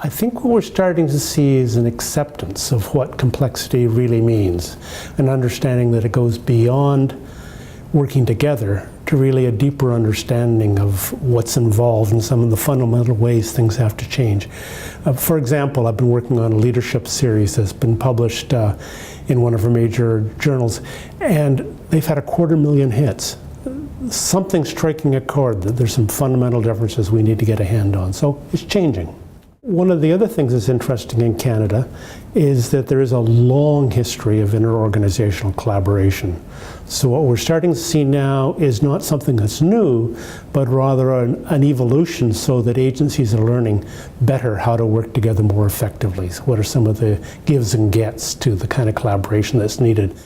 I think what we're starting to see is an acceptance of what complexity really means, an understanding that it goes beyond working together to really a deeper understanding of what's involved in some of the fundamental ways things have to change. For example, I've been working on a leadership series that's been published in one of our major journals, and they've had 250,000 hits. Something's striking a chord that there's some fundamental differences we need to get a hand on. So it's changing. One of the other things that's interesting in Canada is that there is a long history of interorganizational collaboration. So what we're starting to see now is not something that's new, but rather an evolution so that agencies are learning better how to work together more effectively. So what are some of the gives and gets to the kind of collaboration that's needed?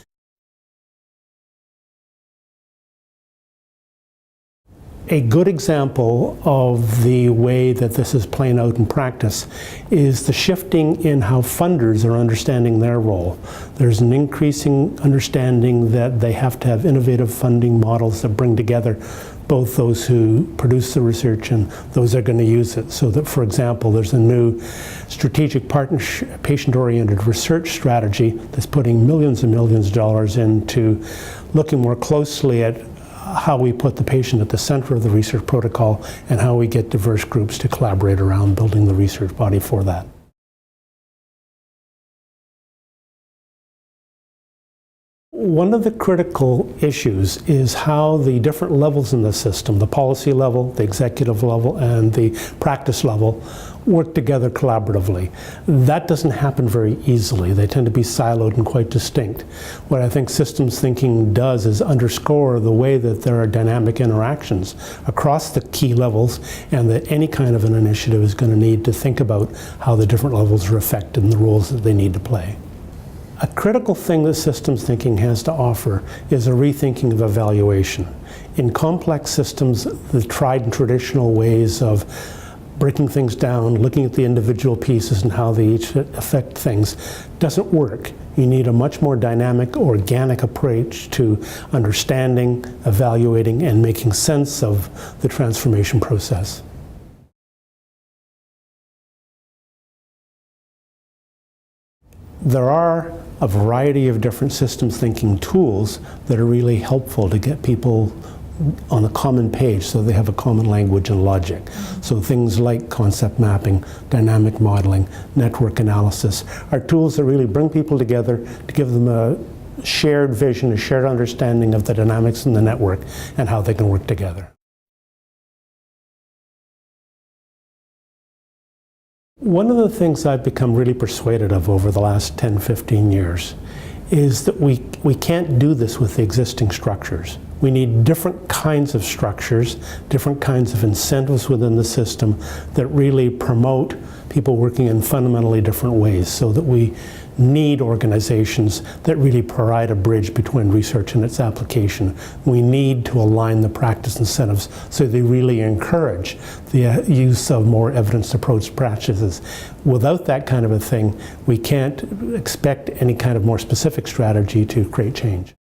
A good example of the way that this is playing out in practice is the shifting in how funders are understanding their role. There's an increasing understanding that they have to have innovative funding models that bring together both those who produce the research and those that are going to use it. So that, for example, there's a new strategic partnership, patient-oriented research strategy that's putting millions and millions of dollars into looking more closely at how we put the patient at the center of the research protocol and how we get diverse groups to collaborate around building the research body for that. One of the critical issues is how the different levels in the system, the policy level, the executive level, and the practice level, work together collaboratively. That doesn't happen very easily. They tend to be siloed and quite distinct. What I think systems thinking does is underscore the way that there are dynamic interactions across the key levels, and that any kind of an initiative is going to need to think about how the different levels are affected and the roles that they need to play. A critical thing that systems thinking has to offer is a rethinking of evaluation. In complex systems, the tried and traditional ways of breaking things down, looking at the individual pieces and how they each affect things doesn't work. You need a much more dynamic, organic approach to understanding, evaluating, and making sense of the transformation process. There are a variety of different systems thinking tools that are really helpful to get people on a common page so they have a common language and logic. So things like concept mapping, dynamic modeling, network analysis are tools that really bring people together to give them a shared vision, a shared understanding of the dynamics in the network and how they can work together. One of the things I've become really persuaded of over the last 10, 15 years is that we can't do this with the existing structures. We need different kinds of structures, different kinds of incentives within the system that really promote people working in fundamentally different ways, so that we need organizations that really provide a bridge between research and its application. We need to align the practice incentives so they really encourage the use of more evidence-approached practices. Without that kind of a thing, we can't expect any kind of more specific strategy to create change.